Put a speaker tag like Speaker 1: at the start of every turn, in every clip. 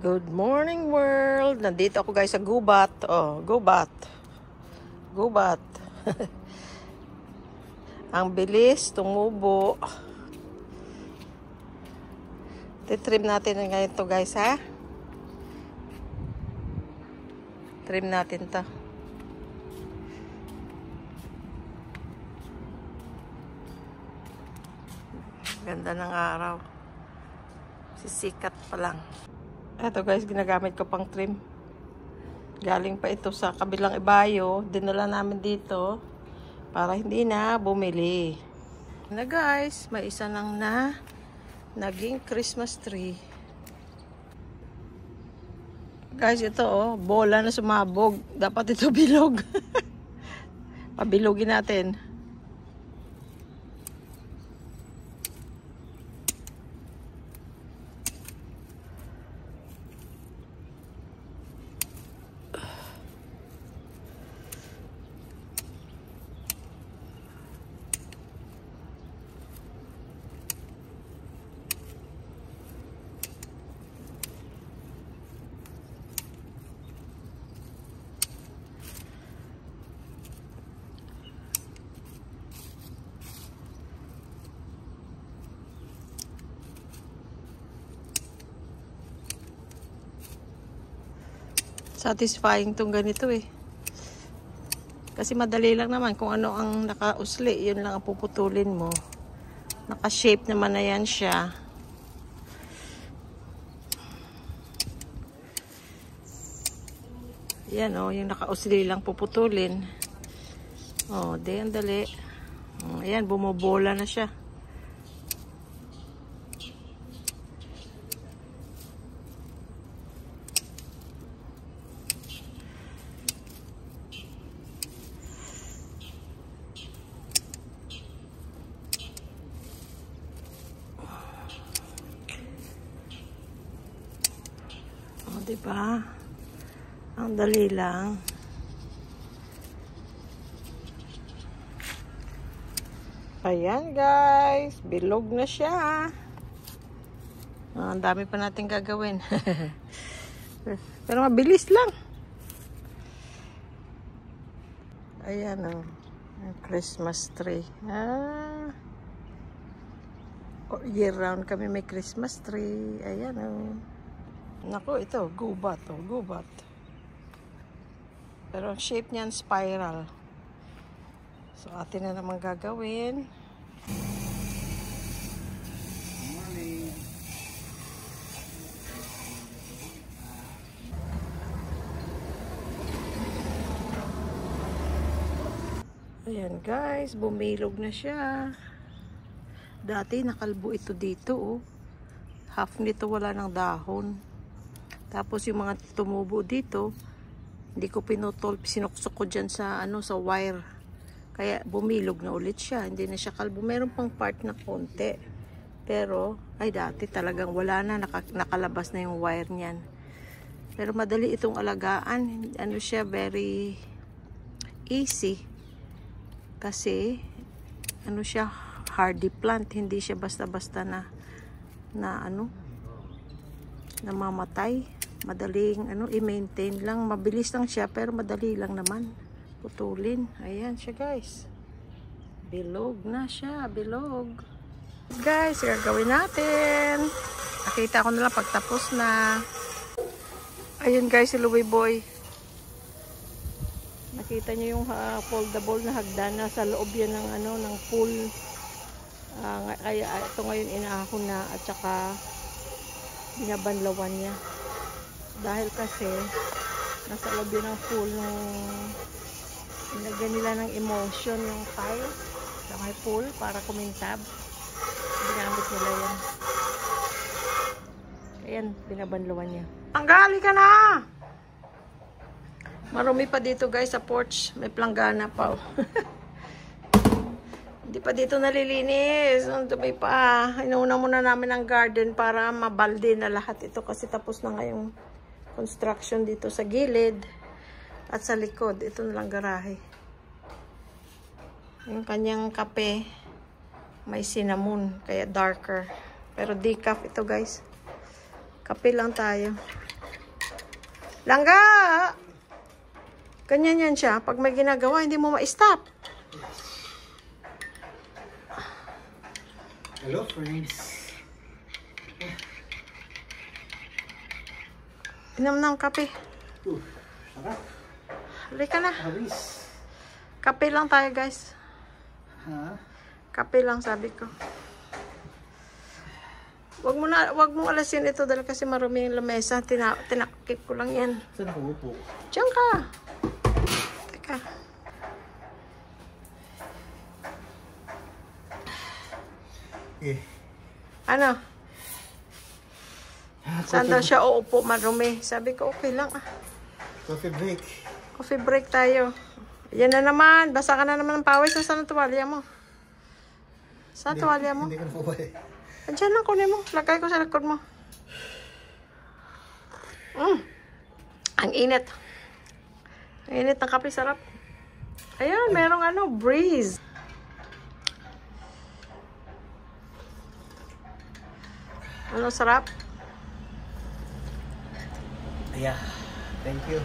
Speaker 1: Good morning world! Nandito ako guys sa gubat. Oh, gubat. Gubat. Ang bilis tumubo. Titrim natin ngayon to guys, ha? Trim natin to. Ganda ng araw. Sisikat pa lang. Eto guys, ginagamit ko pang trim. Galing pa ito sa kabilang ibayo. Dinala namin dito para hindi na bumili. Na guys, may isa lang na naging Christmas tree. Guys, ito oh, bola na sumabog. Dapat ito bilog. Pabilogin natin. Satisfying tong ganito eh. Kasi madali lang naman kung ano ang nakausli, yun lang ang puputulin mo. Naka-shape naman na yan siya. Yan oh, yung nakausli lang puputulin. Oh, di ang dali. Ayan, bumubola na siya. Diba? Ang dali lang. Ayan guys, bilog na siya. Ang dami pa natin gagawin. Pero mabilis lang. Ayan o, ang Christmas tree. Year round kami may Christmas tree. Ayan o. Naku, ito, gubat. Oh, gubat. Pero ang shape niyan, spiral. So, atin na naman gagawin. Morning. Ayan guys, bumilog na siya. Dati nakalbo ito dito, oh. Half nito wala ng dahon. Tapos yung mga tumubo dito, hindi ko pinutol, sinuksok ko dyan sa, sa wire. Kaya bumilog na ulit siya. Hindi na siya kalbo. Meron pang part na konti. Pero, ay dati talagang wala na. Nakalabas na yung wire niyan. Pero madali itong alagaan. Ano siya, very easy. Kasi, ano siya, hardy plant. Hindi siya basta-basta na namamatay. Madaling i-maintain lang, mabilis lang siya pero madali lang naman putulin. Ayan siya guys, bilog na siya, bilog guys. Gagawin natin, nakita ko na lang pagtapos na. Ayun guys, si Louie Boy, nakita niyo yung foldable na hagdan na sa loob yan ng pool. Kaya ito ngayon inaahon na at saka binabanlawan niya. Dahil kasi nasa loob yun ng pool nung nilagyan nila ng emulsion yung tile sa may pool para kumintab. Ginamit nila yan. Ayan, binabanlawan niya. Tanggali ka na! Marumi pa dito guys sa porch. May planggana pa. Hindi pa dito nalilinis. May pa. Inuuna muna namin ang garden para mabalde na lahat ito kasi tapos na ngayong construction dito sa gilid at sa likod. Ito na lang garahe. Yung kanyang kape may cinnamon kaya darker. Pero decaf ito guys. Kape lang tayo. Langga! Ganyan yan siya. Pag may ginagawa, hindi mo ma-stop.
Speaker 2: Hello, friends.
Speaker 1: Inom ng kape.
Speaker 2: Sarap.
Speaker 1: Halika na.
Speaker 2: Aris.
Speaker 1: Kape lang tayo, guys.
Speaker 2: Ha?
Speaker 1: Kape lang, sabi ko. Wag mong alasin ito dahil kasi marumi yung lamesa. Tinakip ko lang yan.
Speaker 2: Saan ako upo?
Speaker 1: Diyan ka. Teka. Ano? Saan daw siya uupo marumi? Sabi ko, okay lang ah.
Speaker 2: Coffee break.
Speaker 1: Coffee break tayo. Yan na naman. Basa ka na naman ng pawis. Saan ang tuwalya mo? Saan tuwalya mo?
Speaker 2: Hindi ko na po eh.
Speaker 1: Andiyan lang, kunin mo. Lagay ko sa likod mo. Ang init. Ang init ng kape, sarap. Ayan, merong ano, breeze. Ano, sarap?
Speaker 2: Yeah. Thank you.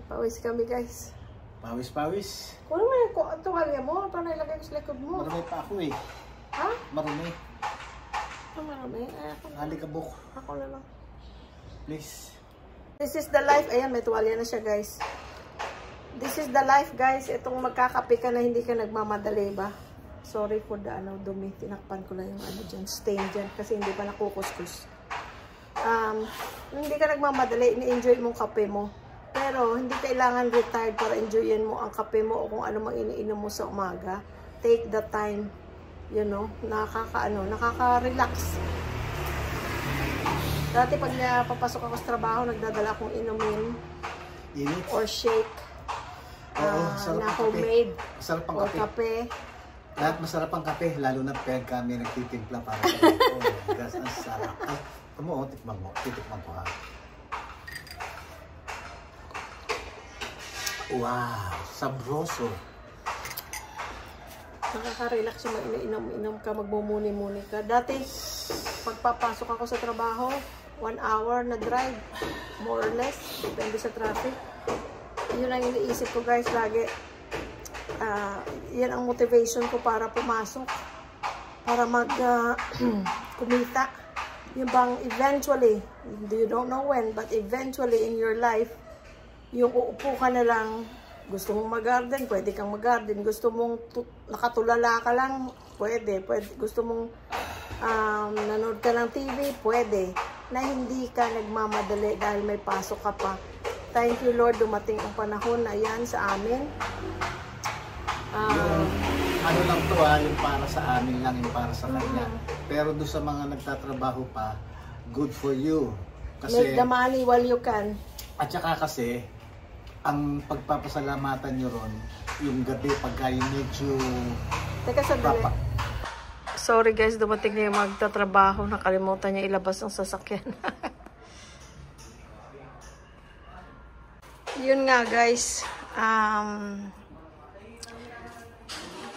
Speaker 1: Pawis kami, guys.
Speaker 2: Pawis.
Speaker 1: Kunin mo yung tuwalya mo. Paano ilagay ko sa likod mo?
Speaker 2: Marumi pa ako eh.
Speaker 1: Ha?
Speaker 2: Marumi.
Speaker 1: Ano marami?
Speaker 2: Halikabok.
Speaker 1: Ako na lang.
Speaker 2: Please.
Speaker 1: This is the life. Ayan, may tuwalya na siya, guys. This is the life, guys. Itong magkakape ka na hindi ka nagmamadali ba? Sorry for the dumi. Tinakpan ko lang yung dyan, stain dyan. Kasi hindi pa nakukuskus. Hindi ka nagmamadali. Ini-enjoy mong kape mo. Pero, hindi kailangan retired para enjoyin mo ang kape mo o kung ano mang iniinom mo sa umaga. Take the time. You know, nakaka-relax. Dati pag papasok ako sa trabaho, nagdadala akong inumin.
Speaker 2: Init.
Speaker 1: Or shake.
Speaker 2: Sarap
Speaker 1: Na
Speaker 2: ang
Speaker 1: homemade.
Speaker 2: Masarap ang
Speaker 1: Or
Speaker 2: kape.
Speaker 1: kape.
Speaker 2: Lahat masarap ang kape, lalo na pag kami nagtitimpla para sa oh my gosh, ang sarap. Tamo, tikman mo. Titikman ko ha. Wow, sabroso.
Speaker 1: Nakaka-relax yung mag-inom ka, magmumuni-muni ka. Dati, pagpapasok ako sa trabaho, 1 hour na drive. More or less. Depende sa traffic. Yun ang iniisip ko, guys, lagi. Yan ang motivation ko para pumasok. Para kumita. Yung bang eventually, you don't know when, but eventually in your life, yung uupo ka na lang, gusto mong mag-garden, pwede kang mag-garden. Gusto mong nakatulala ka lang, pwede. Gusto mong nanood ka ng TV, pwede. Na hindi ka nagmamadali dahil may pasok ka pa. Thank you, Lord, dumating ang panahon na yan sa amin.
Speaker 2: Ano lang to yung para sa amin lang, yung para sa kanya. Pero doon sa mga nagtatrabaho pa, good for you. Kasi,
Speaker 1: make the money while you can.
Speaker 2: At saka kasi, ang pagpapasalamatan nyo ron, yung gabi pagka yung medyo...
Speaker 1: Teka, sandali. Sorry guys, dumating na yung magtatrabaho. Nakalimutan niya ilabas ang sasakyan. Yun nga guys.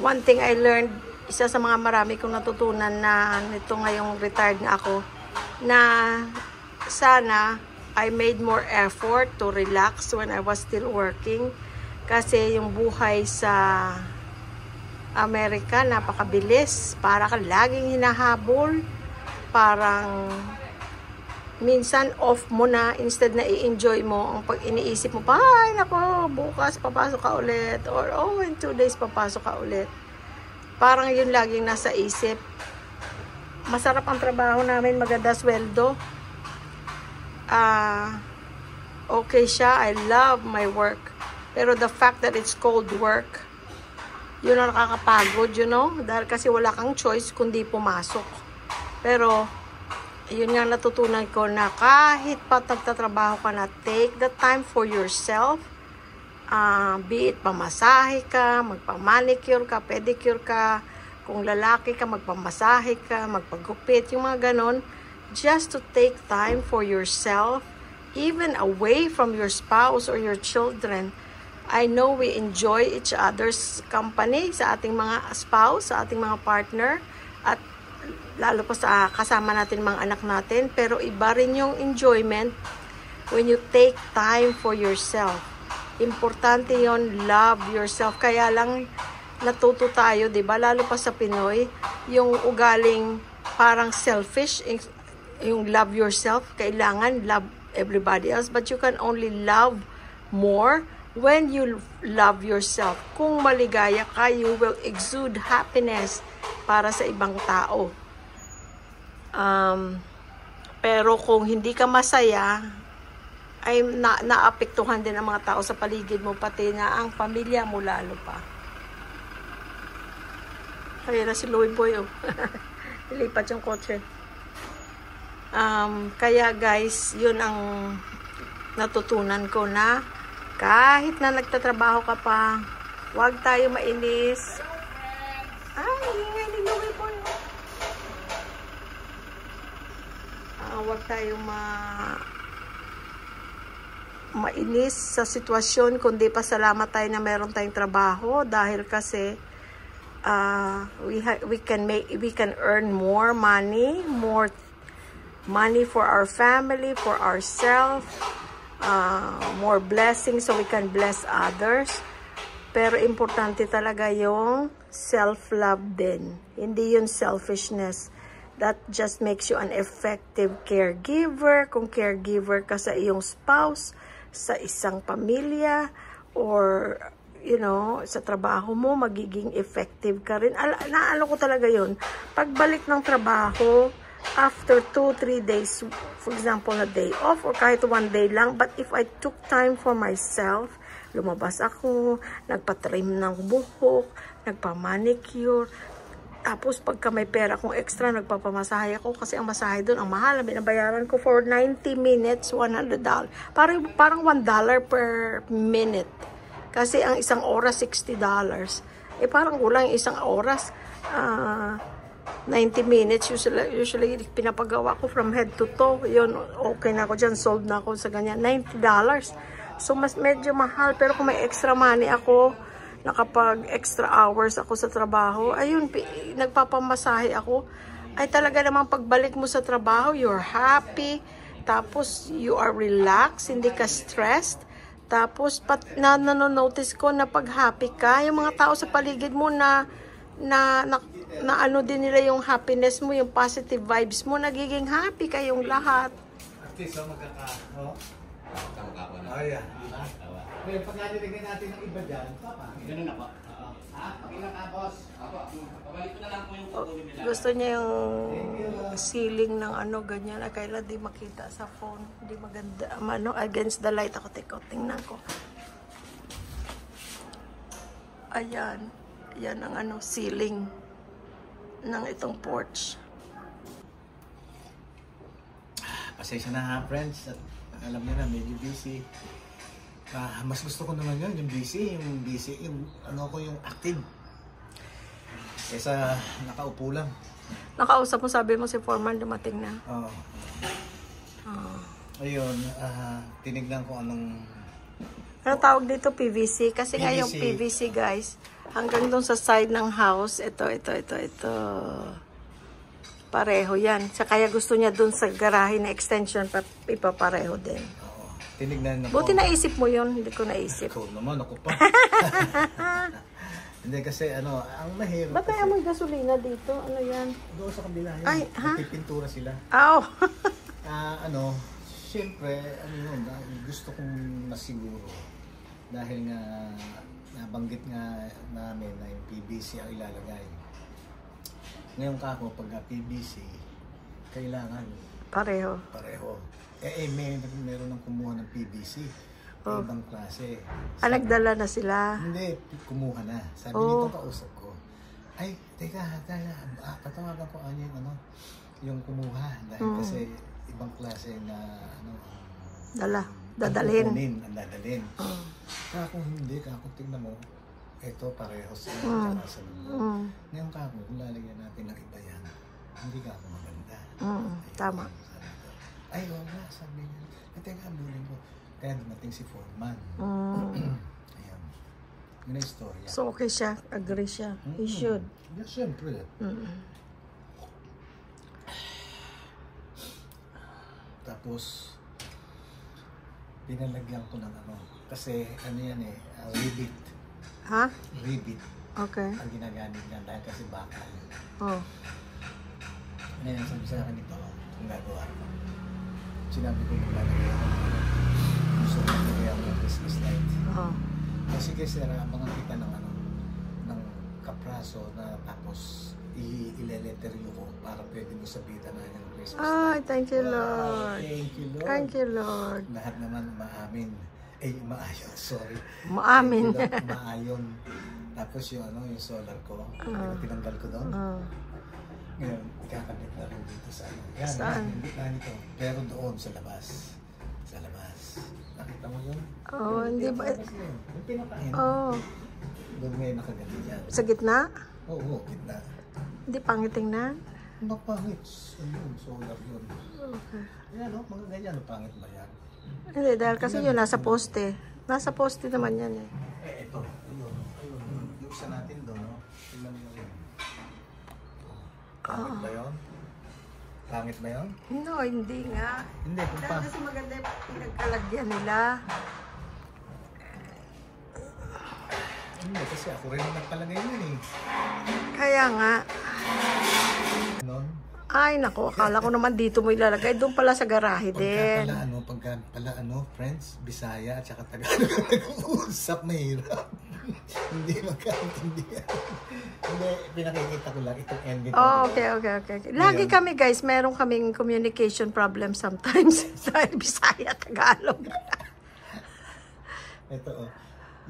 Speaker 1: One thing I learned, isa sa mga marami kong natutunan na nito ngayong retired na ako, na sana I made more effort to relax when I was still working. Kasi yung buhay sa Amerika, napakabilis. Para ka laging hinahabol. Parang minsan off mo na instead na i-enjoy mo. Ang pag iniisip mo pa, ay nako, bukas papasok ka ulit. Or in 2 days papasok ka ulit. Parang yun laging nasa isip. Masarap ang trabaho namin, maganda sweldo. Okay siya. I love my work. Pero the fact that it's cold work, yun ang nakakapagod, you know? Dahil kasi wala kang choice kundi pumasok. Pero, yun nga natutunan ko na kahit pa nagtatrabaho ka na, take the time for yourself. Be it pamasahe ka, magpamanicure ka, pedicure ka, kung lalaki ka, magpamasahe ka, magpagupit, yung mga ganon. Just to take time for yourself, even away from your spouse or your children. I know we enjoy each other's company sa ating mga spouse, sa ating mga partner. At lalo pa sa kasama natin mga anak natin. Pero iba rin yung enjoyment when you take time for yourself. Importante yon, love yourself. Kaya lang natuto tayo, 'di ba? Lalo pa sa Pinoy, yung ugaling parang selfish, yung love yourself, kailangan love everybody else, but you can only love more when you love yourself. Kung maligaya ka, you will exude happiness para sa ibang tao. Pero kung hindi ka masaya, ay naapektuhan din ang mga tao sa paligid mo, pati na ang pamilya mo lalo pa. Kaya na si Louie Boy, oh. Ilipat yung kotse. Kaya guys, yun ang natutunan ko, na kahit na nagtatrabaho ka pa, huwag tayo mainis. Ay, ingay ni Louie Boy. Huwag tayo mainis sa sitwasyon, kundi pasalamat tayo na meron tayong trabaho, dahil kasi we can earn more money for our family, for ourselves, more blessings so we can bless others. Pero importante talaga yung self-love din, hindi yung selfishness. That just makes you an effective caregiver. Kung caregiver ka sa iyong spouse, sa isang pamilya, or you know, sa trabaho mo, magiging effective ka rin. Naano ko talaga yun. Pagbalik ng trabaho, after 2-3 days, for example, a day off, or kahit 1 day lang, but if I took time for myself, lumabas ako, nagpa-trim ng buhok, nagpa-manicure, tapos pagka may pera kong extra, nagpapamasahe ako, kasi ang masahe doon, ang mahal, binabayaran ko for 90 minutes, $100. Parang $1 per minute. Kasi ang isang oras, $60. Eh parang kulang isang oras, 90 minutes, usually pinapagawa ko from head to toe. Yun, okay na ako dyan, sold na ako sa ganyan, $90. So mas medyo mahal, pero kung may extra money ako, nakapag extra hours ako sa trabaho, ayun, nagpapamasahe ako, ay talaga namang pagbalik mo sa trabaho, you're happy, tapos you are relaxed, hindi ka stressed, tapos nanonotice ko na pag happy ka, yung mga tao sa paligid mo na ano din nila yung happiness mo, yung positive vibes mo, nagiging happy kayong lahat.
Speaker 2: At least, magkaka, oh yeah. Ngayon, pag nalilagyan natin ng iba dyan, papa.
Speaker 3: Ganun na po.
Speaker 2: Pakilang ka, boss.
Speaker 3: Pabalik ko na lang po yung kukunin nila.
Speaker 1: Gusto niya yung ceiling ng ano, ganyan. Ay, kailan di makita sa phone. Hindi maganda. Ano, against the light ako. Tingnan ko. Ayan. Ayan ang ano, ceiling ng itong porch.
Speaker 2: Pasensya na ha, friends. At alam niyo na, medyo busy. Mas gusto ko naman yun, yung busy, yung ano ko, yung active. Kesa nakaupo lang.
Speaker 1: Nakausap mo, sabi mo si Foreman dumating na.
Speaker 2: Oo. Ayun, tinignan ko anong...
Speaker 1: Ano tawag dito? PVC? Kasi
Speaker 2: PVC.
Speaker 1: nga yung PVC, guys, hanggang doon sa side ng house, ito. Pareho yan. Kaya gusto niya doon sa garahe na extension, ipapareho din.
Speaker 2: Tinignan ako.
Speaker 1: Buti naisip mo yun, hindi ko naisip.
Speaker 2: Ikaw naman, ako pa. Hindi kasi ano, ang mahirap
Speaker 1: Ba't kaya may gasolina dito? Ano yan?
Speaker 2: doon sa kabila yun.
Speaker 1: Ay, ha?
Speaker 2: Nagpipintura sila.
Speaker 1: Aw!
Speaker 2: Ano, siyempre, ano yun, gusto kong masiguro. Dahil nga, nabanggit nga namin na yung PVC ang ilalagay. Ngayon kako, pag PVC, kailangan
Speaker 1: Pareho.
Speaker 2: meron ng kumuha ng PVC.
Speaker 1: Oh.
Speaker 2: Ibang klase.
Speaker 1: Nagdala na sila.
Speaker 2: Hindi, kumuha na. Sabi nito kausap ko, ay, teka, patawagan ko yung kumuha. Dahil kasi ibang klase na,
Speaker 1: Dadalhin.
Speaker 2: Ang dadalhin. Kung hindi, tignan mo, ito pareho sila sa loob. Ngayon kung lalagyan natin ng iba yan, hindi ka maganda.
Speaker 1: Tama.
Speaker 2: Ay, wala, sabi niya. Teka, abulin ko. Kaya dumating si Foreman. Ayan. Yun ang istorya.
Speaker 1: So, okay siya. Agree siya. He should.
Speaker 2: Yeah, siyempre. Tapos, pinalagyan ko ng ano. Kasi, ano yan eh, ribbit.
Speaker 1: Ha?
Speaker 2: Ribbit.
Speaker 1: Okay.
Speaker 2: Ang ginagamit niya dahil kasi bakal.
Speaker 1: Oh.
Speaker 2: Ngayon, sabi sa akin ito, ang gagawa ko. Sinabi ko kung lalagyan ko. Gusto ko lalagyan ko ng Christmas light.
Speaker 1: Oh.
Speaker 2: Kasi kasi mga kita ng ano, ng kapraso na tapos ileleteryo ko para pwede mo sabitan na yung Christmas
Speaker 1: Ay,
Speaker 2: light.
Speaker 1: thank you,
Speaker 2: Wow,
Speaker 1: Lord.
Speaker 2: thank you, Lord.
Speaker 1: Thank you, Lord.
Speaker 2: Lahat naman maamin. Maayon, sorry.
Speaker 1: Maamin.
Speaker 2: Thank you, Lord, maayon. Tapos yung ano, yung solar ko, tinanggal ko doon. Ngayon, ikakabit na rin dito sa ano. Yan,
Speaker 1: Saan?
Speaker 2: yung gitna nito. Pero doon sa labas. Sa labas. Nakita mo yun?
Speaker 1: Oh, hindi ba?
Speaker 2: Yung pinakain.
Speaker 1: Oh.
Speaker 2: Doon ngayon nakaganit yan.
Speaker 1: Sa gitna?
Speaker 2: Oo, gitna.
Speaker 1: Hindi pangiting na?
Speaker 2: Mapangit. Ayun, solar yun.
Speaker 1: Okay.
Speaker 2: Yan o, mga ganyan. Pangit ba yan?
Speaker 1: Hindi, dahil kasi yun nasa poste. Nasa poste naman yan eh.
Speaker 2: Ito. Ayun. Yung isa natin doon, no? Tingnan mo yun. Pangit ba yun? Pangit ba yun?
Speaker 1: No, hindi nga.
Speaker 2: Hindi, kung
Speaker 1: Dahil kasi maganda yung pinagkalagyan nila.
Speaker 2: Hindi, kasi ako rin ang nagpalagay yun eh.
Speaker 1: Kaya nga.
Speaker 2: Noon?
Speaker 1: Ay, naku, akala ko naman dito mo ilalagay. Doon pala sa garahe din.
Speaker 2: Pagka pala friends, Bisaya at saka Tagalog nag-uusap, mahirap. Hindi magkaintindihan. Hindi, pinakikita ko lang itong ending.
Speaker 1: Oh, okay. Lagi kami guys, meron kaming communication problem sometimes sa Bisaya, Tagalog.
Speaker 2: Ito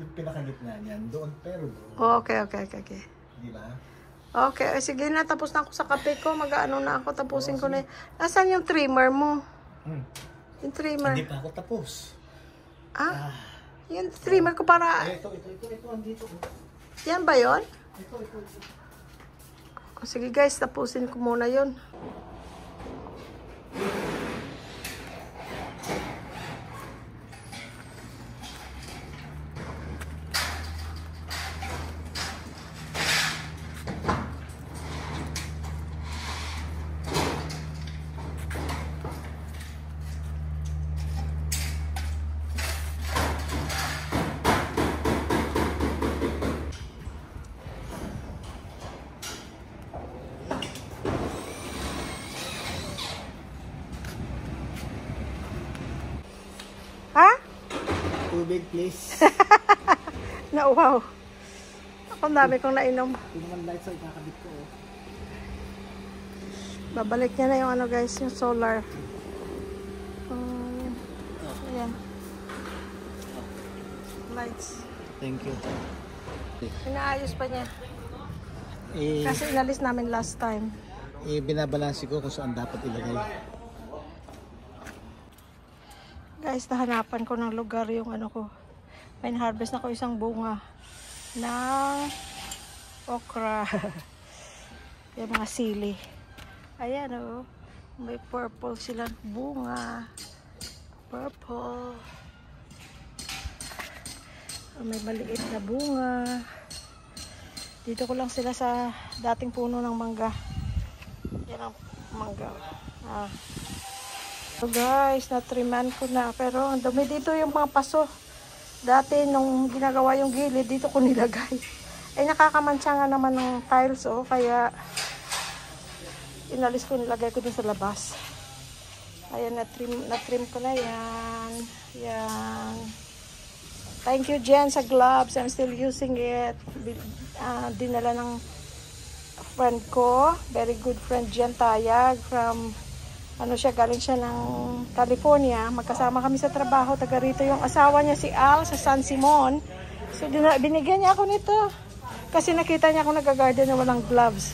Speaker 2: yung pinakagitna niyan, doon pero doon.
Speaker 1: Oh, okay.
Speaker 2: Di ba?
Speaker 1: Okay, sige na, tapos na ako sa kape ko. Mag-ano na ako, tapusin ko na. Nasaan yung trimmer mo? Yung trimmer.
Speaker 2: Hindi pa ako tapos.
Speaker 1: Yung trimmer ko para...
Speaker 2: Ito, andito.
Speaker 1: Yan ba yun?
Speaker 2: Ito.
Speaker 1: Sige guys, tapusin ko muna yun. Ha?
Speaker 2: Tubig, please.
Speaker 1: Wow. Ako ang dami kong nainom.
Speaker 2: Ito naman lights ay kakabit ko.
Speaker 1: Babalik niya na yung ano guys, yung solar. Ayan. Lights.
Speaker 2: Thank you.
Speaker 1: Inaayos pa niya. Kasi inalis namin last time.
Speaker 2: Binabalansi ko kung saan dapat ilagay.
Speaker 1: Guys, nahanapan ko ng lugar yung ano ko. May harvest na ko isang bunga ng okra. Yung mga sili. Ayan oh. May purple silang bunga. Purple. May maliit na bunga. Dito ko lang sila sa dating puno ng mangga. Yan ang mangga. So guys, natriman ko na. Pero ang dumi dito yung mga paso. Dati nung ginagawa yung gilid, dito ko nilagay. Ay nakakamansya nga naman ng tiles oh. Kaya inalis ko, nilagay ko dun sa labas. Ayan, na-trim ko na yan. Yan. Thank you Jen sa gloves. I'm still using it. Dinala ng friend ko. Very good friend Jen Tayag from galing siya ng California. Magkasama kami sa trabaho. Taga rito yung asawa niya si Al sa San Simon. So binigyan niya ako nito. Kasi nakita niya ako nag-garden na walang gloves.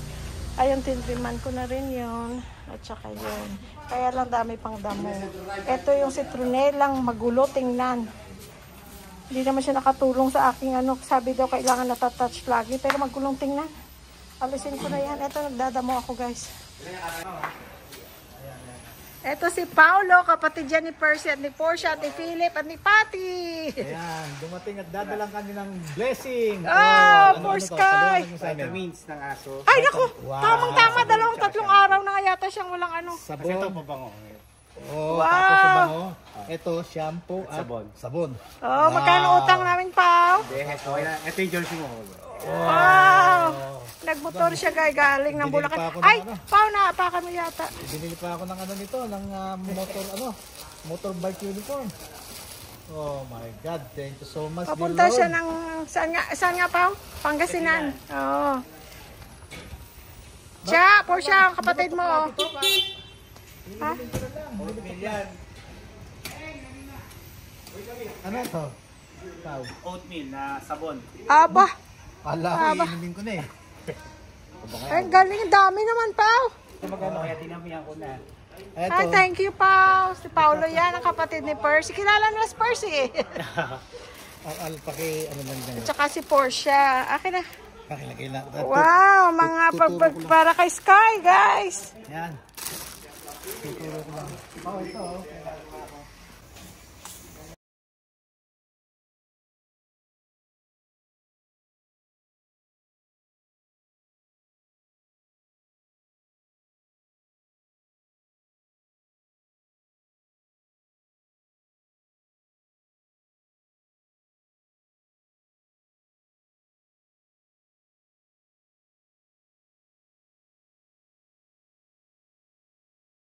Speaker 1: Ayun, tinriman ko na rin yun. At saka yun. Kaya lang dami pang damo. Ito yung citronelang magulo tingnan. Hindi naman siya nakatulong sa aking sabi daw kailangan natatouch lagi. Pero magulong tingnan. Alisin ko na yan. Ito, nagdadamo ako guys. Ito si Paolo, kapatid dyan ni Percy at ni Portia at ni Philip at ni Patty.
Speaker 2: Ayan, dumating at dadalang kami ng blessing.
Speaker 1: For Sky.
Speaker 3: Vitamins ng aso.
Speaker 1: Ay, naku.
Speaker 2: Wow.
Speaker 1: Tamang-tama. 2-3 araw na nga yata siyang walang
Speaker 2: Sabon.
Speaker 3: Ito pabango.
Speaker 2: Oh,
Speaker 1: Wow.
Speaker 2: Ito, shampoo at
Speaker 3: Sabon.
Speaker 2: sabon.
Speaker 1: Oh, magkano utang namin, Pao?
Speaker 3: Ito yung jersey mo.
Speaker 1: Wow! Nagmotor siya galing ng
Speaker 2: Binili
Speaker 1: Bulacan.
Speaker 2: pa ako ng
Speaker 1: Ay,
Speaker 2: ano.
Speaker 1: Pao, naapakan mo yata.
Speaker 2: Binili pa ako ng ano nito, ng motorbike uniform. Oh my God, thank you so much.
Speaker 1: Papunta
Speaker 2: dear
Speaker 1: siya
Speaker 2: Lord.
Speaker 1: ng, saan nga, Pao? Pangasinan. Oo. Siya, Porsche, ang kapatid mo. Oh. Ha?
Speaker 2: Ano to? Pau.
Speaker 3: Oatmeal na sabon.
Speaker 1: Aba,
Speaker 2: Kala ko, inumin ko na eh.
Speaker 1: ay, galing, dami naman, Pao.
Speaker 3: Ito magkano kaya tinamihan ko na.
Speaker 2: Eto,
Speaker 1: Ay, thank you, Pao. Si Paulo yan, ang kapatid ni Percy. Kilala na si Percy eh.
Speaker 2: paki, ano lang dyan.
Speaker 1: Tsaka si Porsche. Akin na.
Speaker 2: Pakilagay na.
Speaker 1: Wow, mga para kay Sky, guys.
Speaker 2: Yan. Tuturo ko lang. Oh, ito.